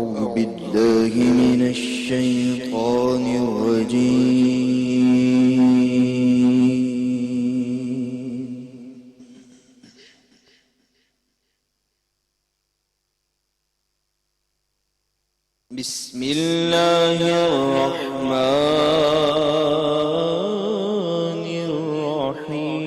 أعوذ بالله من الشيطان الرجيم. بسم الله الرحمن الرحيم.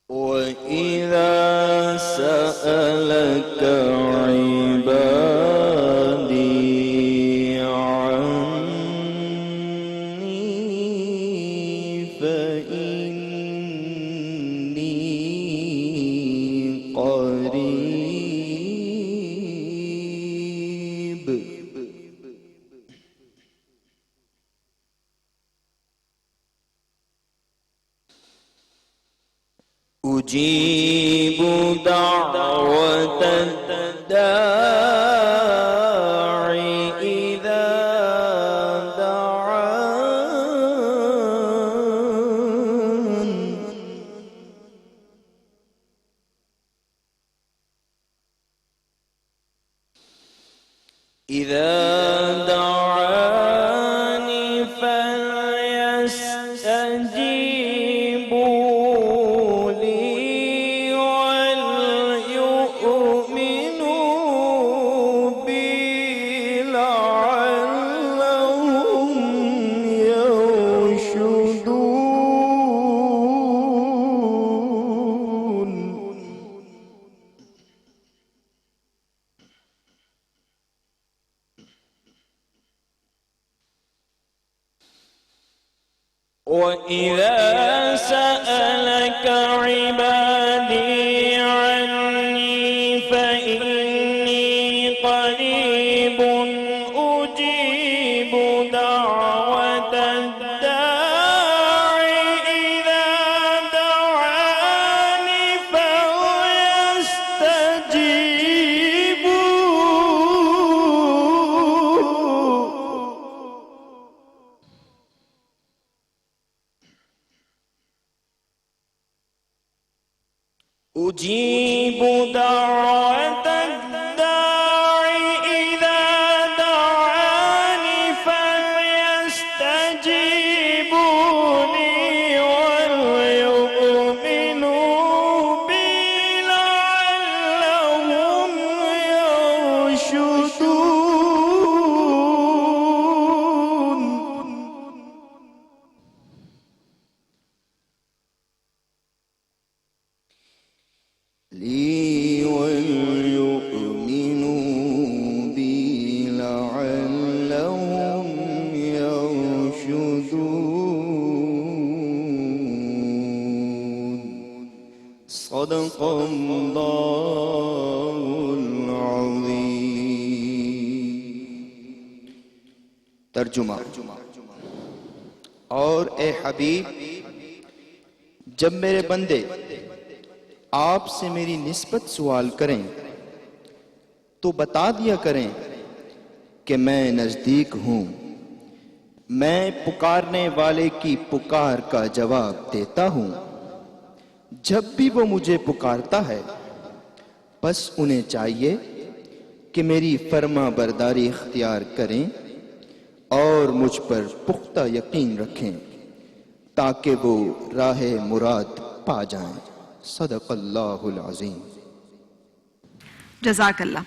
وإذا سألك عبادي عني فإني قريب أجيب دعوة الداعي إذا دعان. إذا دعاني فليستجيبوا لي وليؤمنوا بي لعلهم يرشدون. وإذا سألك عبادي عني فإني قريب أجيب دعوة الداعي إذا دعاني فليستجيبوا. أجيب دعوة الداعي إذا دعاني فليستجيبوا لي وليؤمنوا بي لعلهم يرشدون. لي وليؤمنوا بي لعلهم يرشدون. صدق الله العظيم. ترجمہ. اور اے حبیب، جب میرے بندے آپ سے میری نسبت سوال کریں تو بتا دیا کریں کہ میں نزدیک ہوں، میں پکارنے والے کی پکار کا جواب دیتا ہوں. جب بھی وہ مجھے پکارتا ہے بس انہیں چاہیے کہ میری فرما برداری اختیار کریں اور مجھ پر پختہ یقین رکھیں تاکہ وہ راہ مراد پا جائیں. صدق اللہ العظیم. جزاک اللہ.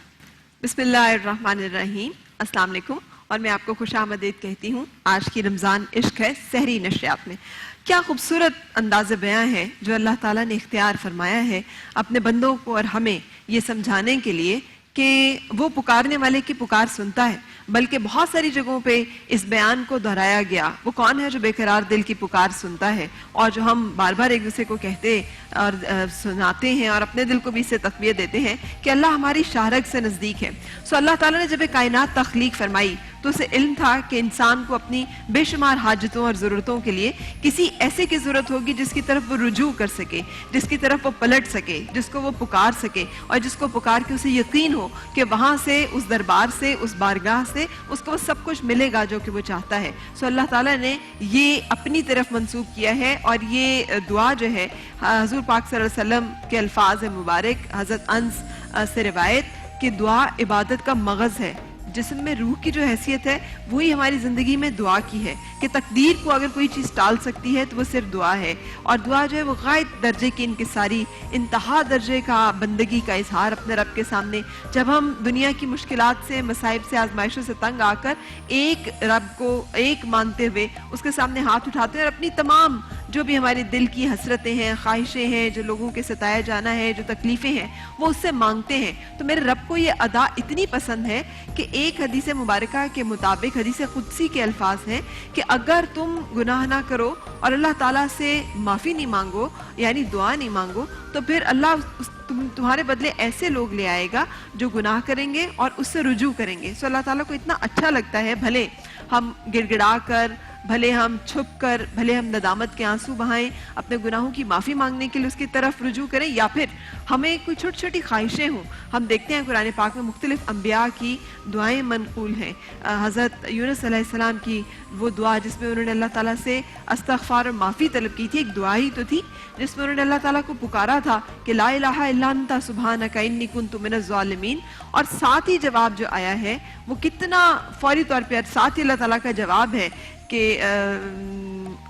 بسم اللہ الرحمن الرحیم. السلام علیکم. اور میں آپ کو خوش آمدید کہتی ہوں آج کی رمضان عشق ہے سحری نشریات میں. کیا خوبصورت انداز بیاں ہے جو اللہ تعالیٰ نے اختیار فرمایا ہے اپنے بندوں کو اور ہمیں یہ سمجھانے کے لیے کہ وہ پکارنے والے کی پکار سنتا ہے. بلکہ بہت ساری جگہوں پہ اس بیان کو دہرایا گیا. وہ کون ہے جو بے قرار دل کی پکار سنتا ہے، اور جو ہم بار بار ایک دوسرے کو کہتے اور سناتے ہیں اور اپنے دل کو بھی اس سے تقویت دیتے ہیں کہ اللہ ہماری شارگ سے نزدیک ہے. سو اللہ تعالیٰ نے جب کائنات تخلیق فرمائی تو اسے علم تھا کہ انسان کو اپنی بے شمار حاجتوں اور ضرورتوں کے لیے کسی ایسے کی ضرورت ہوگی جس کی طرف وہ رجوع کر سکے، جس کی طرف وہ پلٹ سکے، جس کو وہ پکار سکے، اور جس کو پکار کے اسے یقین ہو کہ وہاں سے، اس دربار سے، اس بارگاہ سے اس کو وہ سب کچھ ملے گا جو کہ وہ چاہتا ہے۔ سو اللہ تعالیٰ نے یہ اپنی طرف منسوب کیا ہے، اور یہ دعا جو ہے حضور پاک صلی اللہ علیہ وسلم کے الفاظ مبارک، حضرت انس سے روایت کہ دعا عبادت کا مغز ہے۔ جسم میں روح کی جو حیثیت ہے وہی ہماری زندگی میں دعا کی ہے، کہ تقدیر کو اگر کوئی چیز ٹال سکتی ہے تو وہ صرف دعا ہے، اور دعا جو ہے وہ غائب درجے کی انکساری، انتہا درجے کا بندگی کا اظہار اپنے رب کے سامنے۔ جب ہم دنیا کی مشکلات سے، مصائب سے، آزمائشوں سے تنگ آ کر ایک رب کو ایک مانتے ہوئے اس کے سامنے ہاتھ اٹھاتے ہیں اور اپنی تمام جو بھی ہمارے دل کی حسرتیں ہیں، خواہشیں ہیں، جو لوگوں کے ستایا جانا ہے، جو تکلیفیں ہیں، وہ اس سے مانگتے ہیں، تو میرے رب کو یہ ادا اتنی پسند ہے کہ ایک حدیث مبارکہ کے مطابق، حدیث قدسی کے الفاظ ہیں کہ اگر تم گناہ نہ کرو اور اللہ تعالیٰ سے معافی نہیں مانگو، یعنی دعا نہیں مانگو، تو پھر اللہ تمہارے بدلے ایسے لوگ لے آئے گا جو گناہ کریں گے اور اس سے رجوع کریں گے۔ سو اللہ تعالیٰ کو اتنا اچھا لگتا ہے، بھلے ہم گڑ گڑا کر، بھلے ہم چھپ کر، بھلے ہم ندامت کے آنسو بہائیں، اپنے گناہوں کی معافی مانگنے کے لیے اس کی طرف رجوع کریں، یا پھر ہمیں کوئی چھوٹی چھوٹی خواہشیں ہوں۔ ہم دیکھتے ہیں قرآن پاک میں مختلف انبیاء کی دعائیں منقول ہیں۔ حضرت یونس علیہ السلام کی وہ دعا جس میں انہوں نے اللہ تعالیٰ سے استغفار اور معافی طلب کی تھی، ایک دعا ہی تو تھی جس میں انہوں نے اللہ تعالیٰ کو پکارا تھا کہ لا الہ الا انت سبحانک انی کنت من الظالمین، اور ساتھ ہی جواب جو آیا ہے وہ کتنا فوری طور پہ ساتھ ہی اللہ تعالیٰ کا جواب ہے کہ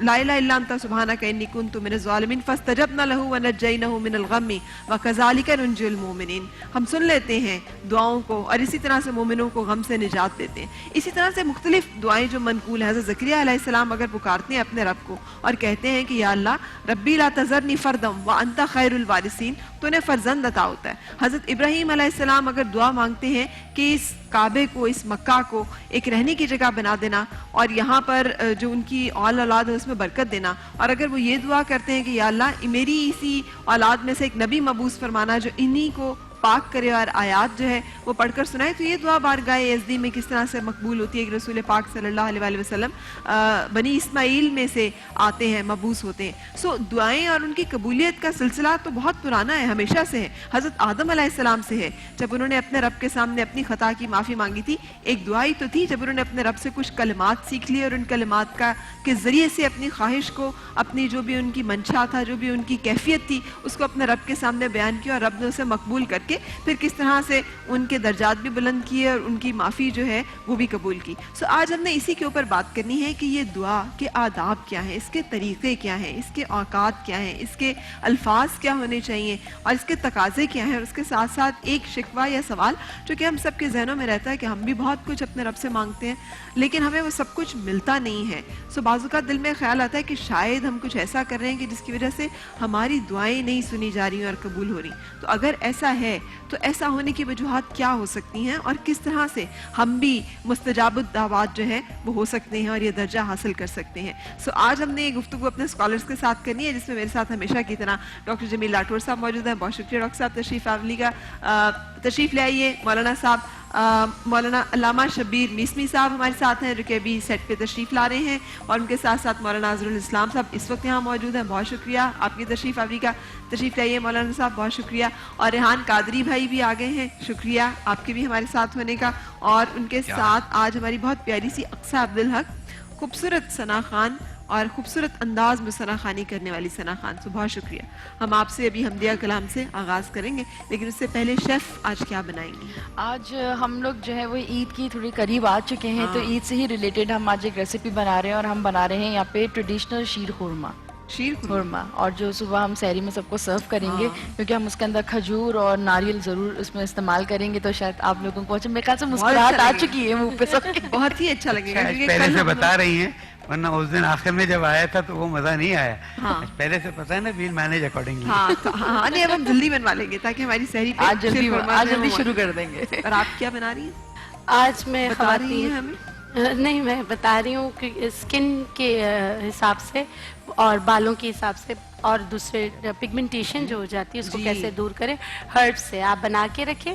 لا الہ الا انت سبحانک انی کنت من الظالمین فاستجبنا له ونجیناه من الغم وکذالک ننجی المؤمنین۔ ہم سن لیتے ہیں دعاؤں کو اور اسی طرح سے مومنوں کو غم سے نجات دیتے ہیں۔ اسی طرح سے مختلف دعائیں جو منقول ہیں، حضرت زکریا علیہ السلام اگر پکارتے ہیں اپنے رب کو اور کہتے ہیں کہ یا اللہ ربی لا تذرنی فردا وانت خیر الوارثین، تو انہیں فرزند عطا ہوتا ہے۔ حضرت ابراہیم علیہ السلام اگر دعا مانگتے ہیں کہ اس کعبے کو، اس مکہ کو ایک رہنے کی جگہ بنا دینا اور یہاں پر جو ان کی اولاد ہے اس میں برکت دینا، اور اگر وہ یہ دعا کرتے ہیں کہ یا اللہ میری اسی اولاد میں سے ایک نبی مبعوث فرمانا جو انہی کو پاک کرے اور آیات جو ہے وہ پڑھ کر سنائے، تو یہ دعا بارگاہ یزدی میں کس طرح سے مقبول ہوتی ہے کہ رسول پاک صلی اللہ علیہ وآلہ وسلم بنی اسماعیل میں سے آتے ہیں، مبعوث ہوتے ہیں۔ سو دعائیں اور ان کی قبولیت کا سلسلہ تو بہت پرانا ہے، ہمیشہ سے ہے، حضرت آدم علیہ السلام سے ہے۔ جب انہوں نے اپنے رب کے سامنے اپنی خطا کی معافی مانگی تھی، ایک دعا ہی تو تھی، جب انہوں نے اپنے رب سے کچھ کلمات سیکھ لیے اور ان کلمات کے ذریعے سے اپنی خواہش کو، اپنی جو بھی ان کی منشا تھا، جو بھی ان کی کیفیت تھی، اس کو اپنے رب کے سامنے بیان کیا اور رب نے اسے مقبول کر کے پھر کس طرح سے ان کے درجات بھی بلند کیے اور ان کی معافی جو ہے وہ بھی قبول کی۔ سو آج ہم نے اسی کے اوپر بات کرنی ہے کہ یہ دعا کے آداب کیا ہیں، اس کے طریقے کیا ہیں، اس کے اوقات کیا ہیں، اس کے الفاظ کیا ہونے چاہیے اور اس کے تقاضے کیا ہیں، اور اس کے ساتھ ساتھ ایک شکوہ یا سوال جو کہ ہم سب کے ذہنوں میں رہتا ہے کہ ہم بھی بہت کچھ اپنے رب سے مانگتے ہیں لیکن ہمیں وہ سب کچھ ملتا نہیں ہے۔ سو بعض اوقات دل میں خیال آتا ہے کہ شاید ہم کچھ ایسا کر رہے ہیں کہ جس کی وجہ سے ہماری دعائیں نہیں سنی جا رہی ہیں اور قبول ہو رہی۔ تو اگر ایسا ہے تو ایسا ہونے کی وجوہات کیا ہو سکتی ہیں اور کس طرح سے ہم بھی مستجاب الدعوات جو ہے وہ ہو سکتے ہیں اور یہ درجہ حاصل کر سکتے ہیں۔ سو آج ہم نے یہ گفتگو اپنے اسکالرس کے ساتھ کرنی ہے، جس میں میرے ساتھ ہمیشہ کی طرح ڈاکٹر جمیل لاٹور صاحب موجود ہیں۔ بہت شکریہ ڈاکٹر صاحب تشریف لے آئیے۔ مولانا صاحب مولانا علامہ شبیر میسمی صاحب ہمارے ساتھ ہیں جو کہ ابھی سیٹ پہ تشریف لا رہے ہیں، اور ان کے ساتھ ساتھ مولانا ناظر الاسلام صاحب اس وقت یہاں موجود ہیں۔ بہت شکریہ آپ کی تشریف آوری کا۔ تشریف لائیے مولانا صاحب، بہت شکریہ۔ اور ریحان قادری بھائی بھی آ گئے ہیں، شکریہ آپ کے بھی ہمارے ساتھ ہونے کا۔ اور ان کے ساتھ آج ہماری بہت پیاری سی اقصیٰ عبدالحق، خوبصورت ثنا خان اور خوبصورت انداز میں ثنا خوانی کرنے والی ثنا خان، تو بہت شکریہ۔ ہم آپ سے ابھی حمدیہ کلام سے آغاز کریں گے، لیکن اس سے پہلے شیف آج کیا بنائیں گے؟ آج ہم لوگ جو ہے وہ عید کی تھوڑی قریب آ چکے ہیں، تو عید سے ہی ریلیٹڈ ہم آج ایک ریسیپی بنا رہے ہیں، اور ہم بنا رہے ہیں یہاں پہ ٹریڈیشنل شیر خورما۔ شیر خورما، اور جو صبح ہم سحری میں سب کو سرو کریں گے، کیونکہ ہم اس کے اندر کھجور اور ناریل ضرور اس میں استعمال کریں گے، تو شاید آپ لوگوں کو میرے خیال سے مسکراہٹ آ چکی ہے منہ پہ سب کی، بہت ہی اچھا لگے گا۔ پہلے سے بتا رہی ہیں، ورنہ اس دن آخر میں جب آیا تھا تو وہ مزہ نہیں آیا۔ پہلے سے پتا ہے نا، ویل مینیج اکارڈنگلی۔ ہاں نہیں، اب ہم جلدی بنوا لیں گے تاکہ ہماری سحری آج جلدی شروع کر دیں گے۔ اور آپ کیا بنا رہی ہیں؟ آج میں بتا رہی ہیں ہمیں؟ نہیں، میں بتا رہی ہوں کہ اسکن کے حساب سے اور بالوں کے حساب سے اور دوسرے پگمنٹیشن جو ہو جاتی ہے اس کو کیسے دور کریں، ہرب سے آپ بنا کے رکھیں،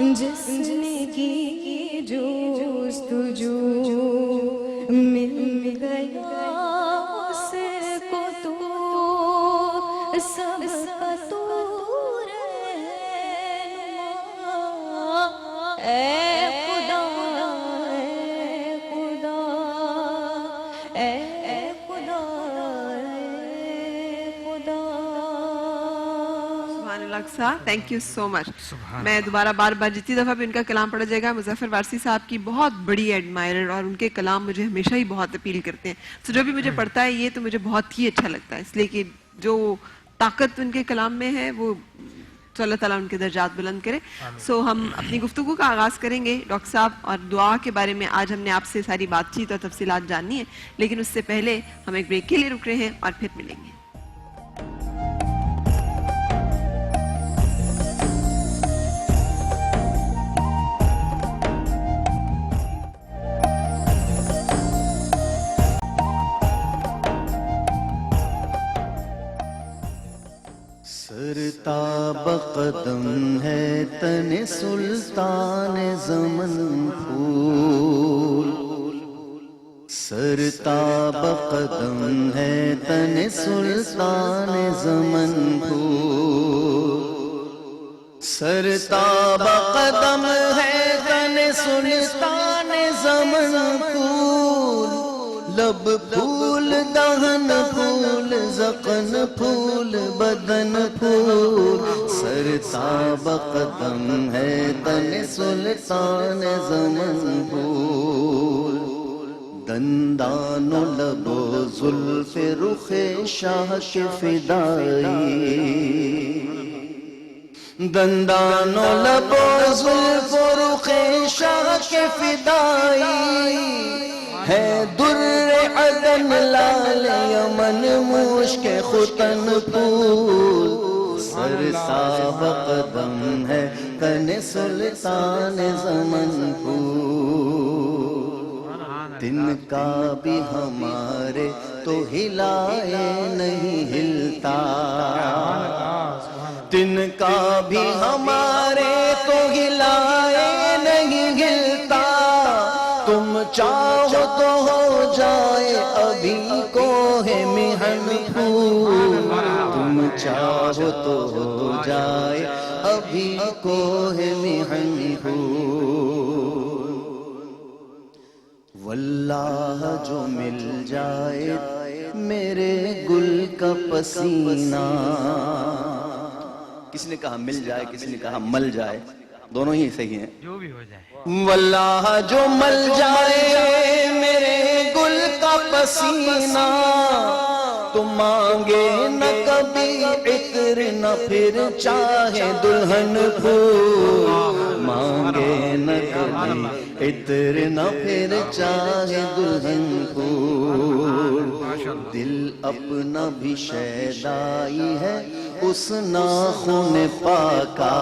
جس نے کی جستجو مل گیا اس کو تو سب کا تو رہنما اے خدا اے خدا اے خدا اے خدا. سبحان اللہ صاحب، تھینک یو سو مچ. میں دوبارہ بار بار جتنی دفعہ بھی ان کا کلام پڑھا جائے گا، مظفر وارثی صاحب کی بہت بڑی ایڈمائرر، اور ان کے کلام مجھے ہمیشہ ہی بہت اپیل کرتے ہیں. تو جو بھی مجھے پڑھتا ہے یہ تو مجھے بہت ہی اچھا لگتا ہے، اس لیے کہ جو طاقت ان کے کلام میں ہے وہ تو اللہ تعالیٰ ان کے درجات بلند کرے. سو ہم اپنی گفتگو کا آغاز کریں گے ڈاکٹر صاحب، اور دعا کے بارے میں آج ہم نے آپ سے ساری بات چیت اور تفصیلات جاننی ہے، لیکن اس سے پہلے ہم ایک بریک کے لیے رک رہے ہیں اور پھر ملیں گے. سرتاب قدم ہے تن سلطان زمن پھول، سرتاب قدم ہے تن سلطان زمن پھول، سرتاب قدم ہے تن سلطان زمن پھول، لب پھول دہن پھول زقن پھول بدن پھول، سرتاب قدم ہے تن سلطان زمن پھول، دندان و لب و زلف رخ شاہ کے فدائی، دندان و لب و زلف رخ شاہ کے فدائی، ہے در عدن لال یمن مشک ختن پھول، سرتاب قدم ہے تن سلطان زمن پھول، دن کا بھی ہمارے تو ہلائے نہیں ہلتا، دن کا بھی ہمارے تو ہلائے نہیں ہلتا، تم چاہو تو ہو جائے ابھی کو ہے محن پھول، تم چاہو تو ہو جائے ابھی کو ہے محن پھول، واللہ جو مل جائے میرے گل کا پسینہ، کسی نے کہا مل جائے، کسی نے کہا مل جائے، دونوں ہی صحیح ہیں، جو بھی ہو جائے. واللہ جو مل جائے میرے گل کا پسینہ، تو مانگے نہ کبھی عطر نہ پھر چاہے دلہن پھول، مانگے نہ کبھی عطر نہ پھر چاہے دلہن پھول، دل اپنا بھی شیدائی ہے اس ناخن پاکا،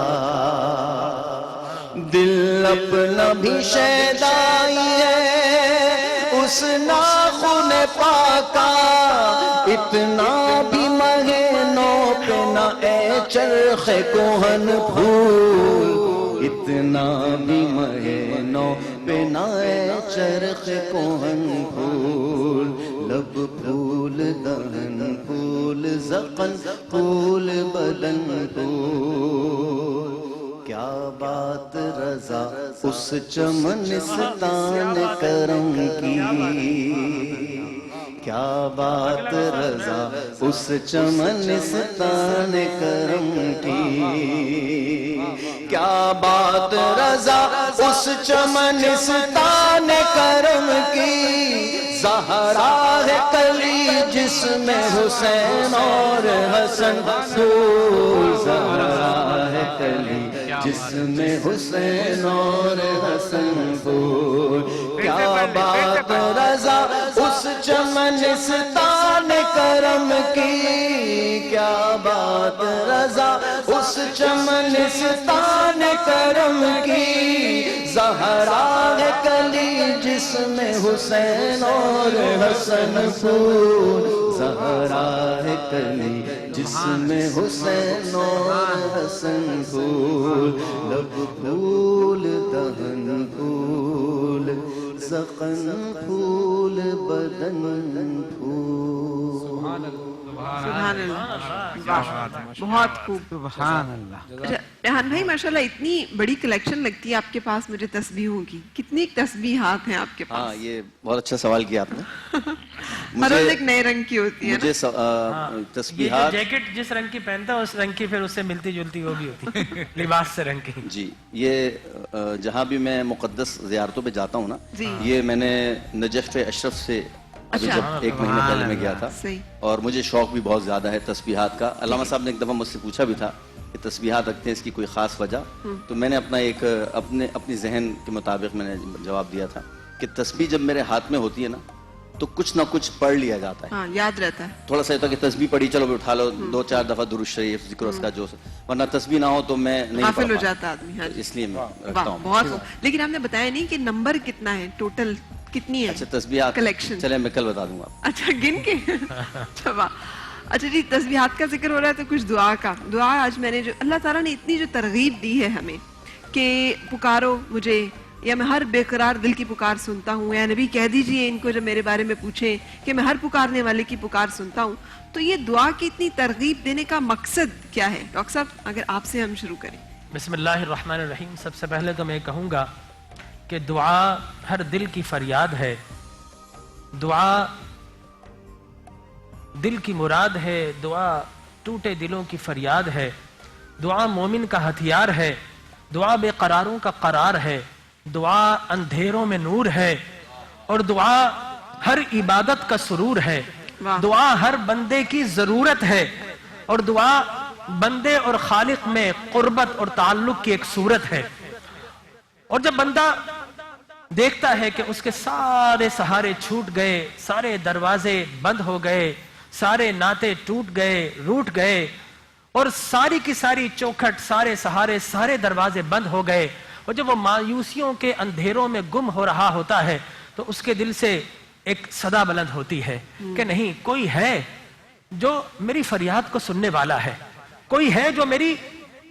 دل اپنا بھی شیدائی ہے اس ناخن پاکا، اتنا بھی مہینوں پہ نہ اے چرخ کوہن پھول، اتنا بھی مہینوں پہ نہ اے چرخ کوہن پھول، لب پھول دہن پھول زقن پھول بدن پھول، کیا بات رضا اس چمنستان کرم کی، کیا بات رضا اس چمنستان کرم کی، کیا بات رضا اس چمنستان کرم کی، زہرا ہے کلی جس میں حسین اور حسن پھول، زہرا ہے کلی جس میں حسین اور حسن پھول، کیا بات رضا اس چمنستان کرم کی، کیا بات رضا اس چمنستان کرم کی، زہرا ہے کلی جس میں حسین اور حسن پھول، زہرا ہے کلی جس میں حسین اور حسن پھول، لب پھول دہن پھول، زخم پھول بدن پھول. سبحان اللہ، بہت خوب. سبحان اللہ. اچھا ریحان بھائی، ماشاءاللہ اتنی بڑی کلیکشن لگتی ہے آپ کے پاس مجھے تسبیحوں کی. کتنی تسبیحات ہیں آپ کے ہاں، پاس؟ یہ بہت اچھا سوال کیا آپ نے. ہر روز ایک نئے رنگ کی ہوتی ہے مجھے یہ تسبیحات، جیکٹ جس رنگ کی پہنتا ہے اس رنگ کی پھر اس سے ملتی جلتی وہ بھی ہوتی ہے لباس سے رنگ کی. جی یہ جہاں بھی میں مقدس زیارتوں پہ جاتا ہوں نا، جی. یہ میں نے نجف اشرف سے ابھی جب ایک مہینے پہلے میں گیا تھا، صحیح. اور مجھے شوق بھی بہت زیادہ ہے تسبیحات کا. علامہ صاحب نے ایک دفعہ مجھ سے پوچھا بھی تھا کہ تسبیحات رکھتے ہیں، اس کی کوئی خاص وجہ؟ تو میں نے اپنی ذہن کے مطابق میں نے جواب دیا تھا کہ تسبیح جب میرے ہاتھ میں ہوتی ہے نا تو کچھ نہ کچھ پڑھ لیا جاتا ہے. ہاں، یاد رہتا ہے. تھوڑا سا ہوتا ہے کہ تسبیح پڑھی، چلو بھی اٹھا لو 2-4 دفعہ درود شریف، ذکر اس کا جو، ورنہ تسبیح نہ ہو تو میں نہیں غافل ہو پڑھ پاتا. جاتا آدمی. ہاں جی. اس لیے میں رکھتا ہوں. بہت خوب. لیکن آپ نے بتایا نہیں کہ نمبر کتنا ہے، ٹوٹل کتنی ہے اچھا تسبیحات کلیکشن؟ چلے میں کل بتا دوں گا. اچھا گن کے. اچھا واہ. اچھا جی، تسبیحات کا ذکر ہو رہا ہے تو کچھ دعا کا. دعا آج میں نے جو اللہ تعالیٰ نے اتنی جو ترغیب دی ہے ہمیں کہ پکارو مجھے، یا میں ہر بے قرار دل کی پکار سنتا ہوں، یا نبی کہہ دیجئے ان کو جب میرے بارے میں پوچھیں کہ میں ہر پکارنے والے کی پکار سنتا ہوں. تو یہ دعا کی اتنی ترغیب دینے کا مقصد کیا ہے؟ ڈاکٹر صاحب اگر آپ سے ہم شروع کریں. بسم اللہ الرحمن الرحیم. سب سے پہلے تو میں کہوں گا کہ دعا ہر دل کی فریاد ہے، دعا دل کی مراد ہے، دعا ٹوٹے دلوں کی فریاد ہے، دعا مومن کا ہتھیار ہے، دعا بے قراروں کا قرار ہے، دعا اندھیروں میں نور ہے، اور دعا ہر عبادت کا سرور ہے. دعا ہر بندے کی ضرورت ہے، اور دعا بندے اور خالق میں قربت اور تعلق کی ایک صورت ہے. اور جب بندہ دیکھتا ہے کہ اس کے سارے سہارے چھوٹ گئے، سارے دروازے بند ہو گئے، سارے ناطے ٹوٹ گئے، روٹ گئے، اور ساری کی ساری چوکھٹ، سارے سہارے، سارے دروازے بند ہو گئے، اور جب وہ مایوسیوں کے اندھیروں میں گم ہو رہا ہوتا ہے تو اس کے دل سے ایک صدا بلند ہوتی ہے کہ نہیں، کوئی ہے جو میری فریاد کو سننے والا ہے، کوئی ہے جو میری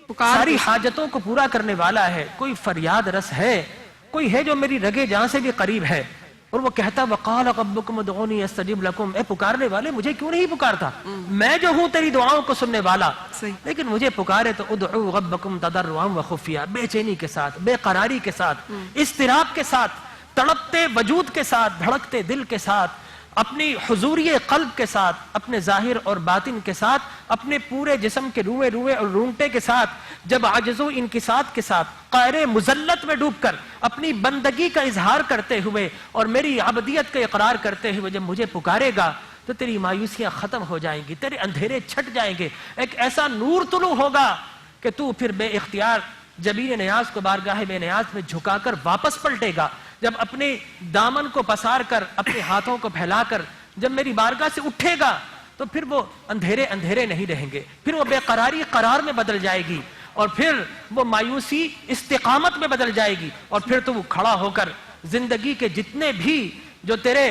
ساری حاجتوں کو پورا کرنے والا ہے، کوئی فریاد رس ہے، کوئی ہے جو میری رگے جان سے بھی قریب ہے. اور وہ کہتا وقال ربکم ادعونی استجب لکم، اے پکارنے والے مجھے کیوں نہیں پکارتا؟ میں جو ہوں تیری دعاؤں کو سننے والا، لیکن مجھے پکارے تو ادعو ربکم تضرعا وخفیا، بے چینی کے ساتھ، بے قراری کے ساتھ، اضطراب کے ساتھ، تڑپتے وجود کے ساتھ، دھڑکتے دل کے ساتھ، اپنی حضوری قلب کے ساتھ، اپنے ظاہر اور باطن کے ساتھ، اپنے پورے جسم کے روئے روئے اور رونگٹے کے ساتھ، جب عجز و انکسار کے ساتھ، قعر مذلت میں ڈوب کر اپنی بندگی کا اظہار کرتے ہوئے اور میری عبدیت کا اقرار کرتے ہوئے جب مجھے پکارے گا تو تیری مایوسیاں ختم ہو جائیں گی، تیرے اندھیرے چھٹ جائیں گے، ایک ایسا نور طلوع ہوگا کہ تو پھر بے اختیار جبین نیاز کو بارگاہ بے نیاز میں جھکا کر واپس پلٹے گا. جب اپنے دامن کو پسار کر، اپنے ہاتھوں کو پھیلا کر جب میری بارگاہ سے اٹھے گا تو پھر وہ اندھیرے اندھیرے نہیں رہیں گے، پھر وہ بے قراری قرار میں بدل جائے گی، اور پھر وہ مایوسی استقامت میں بدل جائے گی، اور پھر تو وہ کھڑا ہو کر زندگی کے جتنے بھی جو تیرے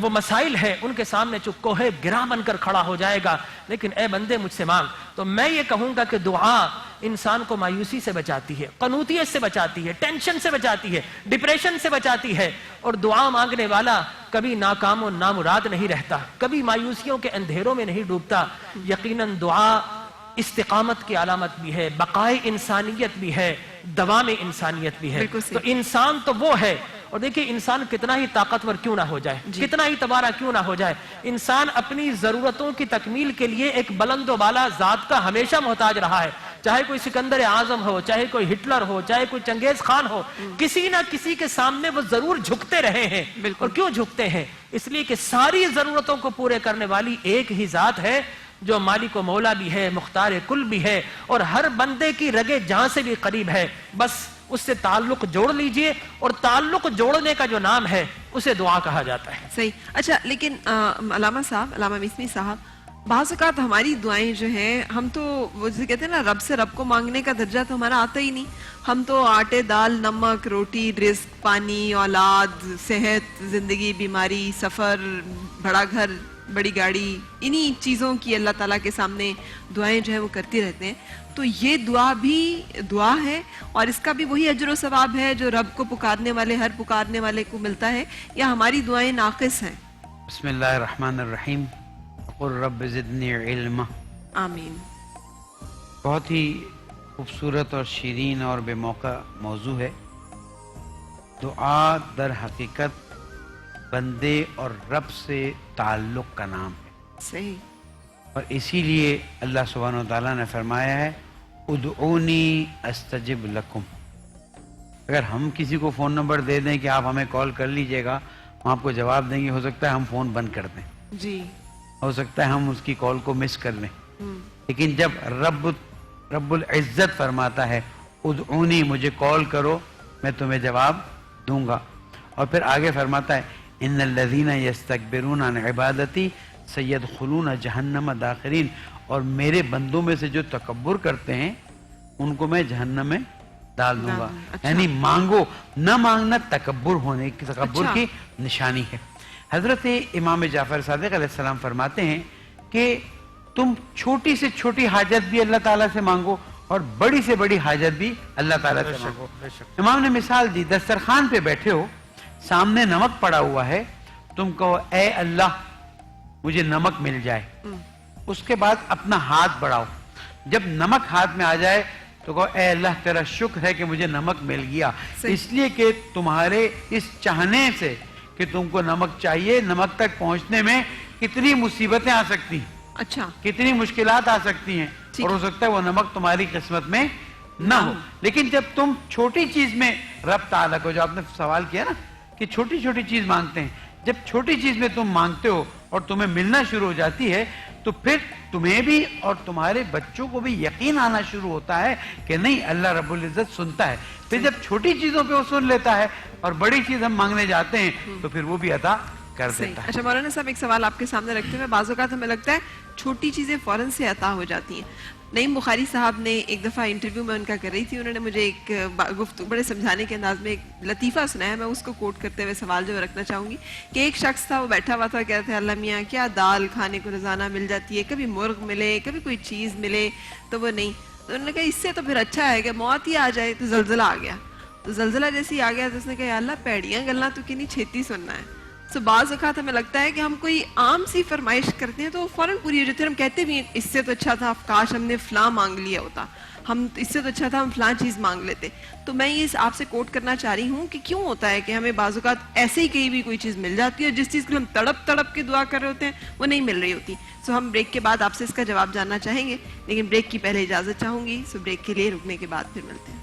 وہ مسائل ہیں ان کے سامنے کوہ گراں بن کر کھڑا ہو جائے گا. لیکن اے بندے مجھ سے مانگ. تو میں یہ کہوں گا کہ دعا انسان کو مایوسی سے بچاتی ہے، قنوطیت سے بچاتی ہے، ٹینشن سے بچاتی ہے، ڈپریشن سے بچاتی ہے، اور دعا مانگنے والا کبھی ناکام و نامراد نہیں رہتا، کبھی مایوسیوں کے اندھیروں میں نہیں ڈوبتا. یقیناً دعا استقامت کی علامت بھی ہے، بقائے انسانیت بھی ہے، دوام انسانیت بھی ہے. تو انسان تو وہ ہے، اور دیکھیں انسان کتنا ہی طاقتور کیوں نہ ہو جائے، کتنا ہی تبارہ کیوں نہ ہو جائے، انسان اپنی ضرورتوں کی تکمیل کے لیے ایک بلند و بالا ذات کا ہمیشہ محتاج رہا ہے. چاہے کوئی سکندر اعظم ہو، چاہے کوئی ہٹلر ہو، چاہے کوئی چنگیز خان ہو، کسی نہ کسی کے سامنے وہ ضرور جھکتے رہے ہیں. اور کیوں جھکتے ہیں؟ اس لیے کہ ساری ضرورتوں کو پورے کرنے والی ایک ہی ذات ہے جو مالک و مولا بھی ہے، مختار کل بھی ہے، اور ہر بندے کی رگے جان سے بھی قریب ہے. بس اس سے تعلق جوڑ لیجئے، اور تعلق جوڑنے کا جو نام ہے اسے دعا کہا جاتا ہے. صحیح. اچھا لیکن علامہ صاحب، علامہ مسمی صاحب، بعض اوقات ہماری دعائیں جو ہیں، ہم تو وہ جسے کہتے ہیں نا رب سے رب کو مانگنے کا درجہ تو ہمارا آتا ہی نہیں. ہم تو آٹے دال نمک روٹی رزق پانی اولاد صحت زندگی بیماری سفر بڑا گھر بڑی گاڑی، انہی چیزوں کی اللہ تعالیٰ کے سامنے دعائیں جو ہے وہ کرتے رہتے ہیں، تو یہ دعا بھی دعا ہے اور اس کا بھی وہی اجر و ثواب ہے جو رب کو پکارنے والے ہر پکارنے والے کو ملتا ہے، یا ہماری دعائیں ناقص ہیں؟ بسم اللہ الرحمن الرحیم، قل رب زدنی علما۔ آمین۔ بہت ہی خوبصورت اور شیرین اور بے موقع موضوع ہے۔ دعا در حقیقت بندے اور رب سے تعلق کا نام ہے، صحیح۔ اور اسی لیے اللہ سبحانہ و تعالیٰ نے فرمایا ہے ادعونی استجب لکم۔ اگر ہم کسی کو فون نمبر دے دیں کہ آپ ہمیں کال کر لیجئے گا، ہم آپ کو جواب دیں گے، ہو سکتا ہے ہم فون بند کر دیں، جی، ہو سکتا ہے ہم اس کی کال کو مس کر لیں، لیکن جب رب العزت فرماتا ہے ادعونی، مجھے کال کرو میں تمہیں جواب دوں گا، اور پھر آگے فرماتا ہے ان الذین یستکبرون عن عبادتی سیدخلون جہنم داخرین، اور میرے بندوں میں سے جو تکبر کرتے ہیں ان کو میں جہنم میں ڈال دوں گا۔ اچھا۔ یعنی مانگو، نہ مانگنا تکبر ہونے کی، تکبر کی نشانی ہے۔ حضرت امام جعفر صادق علیہ السلام فرماتے ہیں کہ تم چھوٹی سے چھوٹی حاجت بھی اللہ تعالیٰ سے مانگو اور بڑی سے بڑی حاجت بھی اللہ تعالیٰ سے مانگو۔ امام نے مثال دی، دسترخوان پہ بیٹھے ہو، سامنے نمک پڑا ہوا ہے، تم کہو اے اللہ مجھے نمک مل جائے، اس کے بعد اپنا ہاتھ بڑھاؤ، جب نمک ہاتھ میں آ جائے تو کہو اے اللہ تیرا شکر ہے کہ مجھے نمک مل گیا، اس لیے کہ تمہارے اس چاہنے سے کہ تم کو نمک چاہیے، نمک تک پہنچنے میں کتنی مصیبتیں آ سکتی ہیں، اچھا، کتنی مشکلات آ سکتی ہیں، اور ہو سکتا ہے وہ نمک تمہاری قسمت میں نہ ہو۔ لیکن جب تم چھوٹی چیز میں رب تعالیٰ کو، جو آپ نے سوال کیا نا کہ چھوٹی چھوٹی چیز مانگتے ہیں، جب چھوٹی چیز میں تم مانگتے ہو اور تمہیں ملنا شروع ہو جاتی ہے تو پھر تمہیں بھی اور تمہارے بچوں کو بھی یقین آنا شروع ہوتا ہے کہ نہیں، اللہ رب العزت سنتا ہے۔ پھر جب چھوٹی چیزوں پہ وہ سن لیتا ہے اور بڑی چیز ہم مانگنے جاتے ہیں تو پھر وہ بھی عطا کر دیتا ہے۔ اچھا مولانا صاحب، ایک سوال آپ کے سامنے رکھتے ہوئے، بعض اوقات ہمیں لگتا ہے چھوٹی چیزیں فوراً سے عطا ہو جاتی ہیں۔ نعیم بخاری صاحب نے ایک دفعہ انٹرویو میں ان کا کر رہی تھی، انہوں نے مجھے ایک گفتگو بڑے سمجھانے کے انداز میں ایک لطیفہ سنایا، میں اس کو کوٹ کرتے ہوئے سوال جو رکھنا چاہوں گی کہ ایک شخص تھا، وہ بیٹھا ہوا تھا، کہتے ہیں اللہ میاں کیا دال کھانے کو روزانہ مل جاتی ہے، کبھی مرغ ملے کبھی کوئی چیز ملے تو وہ نہیں، تو انہوں نے کہا اس سے تو پھر اچھا ہے کہ موت ہی آ جائے۔ تو زلزلہ آ گیا، تو زلزلہ جیسے ہی آ گیا تو اس نے کہا یا اللہ پیڑیاں گلنا تو کنی چھیتی سننا ہے۔ تو بعض اوقات ہمیں لگتا ہے کہ ہم کوئی عام سی فرمائش کرتے ہیں تو فوراً پوری ہو جاتی ہے، ہم کہتے بھی ہیں اس سے تو اچھا تھا کاش ہم نے فلاں مانگ لیا ہوتا، ہم اس سے تو اچھا تھا ہم فلاں چیز مانگ لیتے۔ تو میں یہ آپ سے کوٹ کرنا چاہ رہی ہوں کہ کیوں ہوتا ہے کہ ہمیں بعض اوقات ایسے ہی کہیں بھی کوئی چیز مل جاتی ہے، جس چیز کے لیے ہم تڑپ کے دعا کر رہے ہوتے ہیں وہ نہیں مل رہی ہوتی۔ سو ہم بریک کے بعد آپ سے اس کا جواب جاننا چاہیں گے، لیکن بریک کی پہلے اجازت چاہوں گی، سو بریک کے لیے رکنے کے بعد پھر ملتے ہیں۔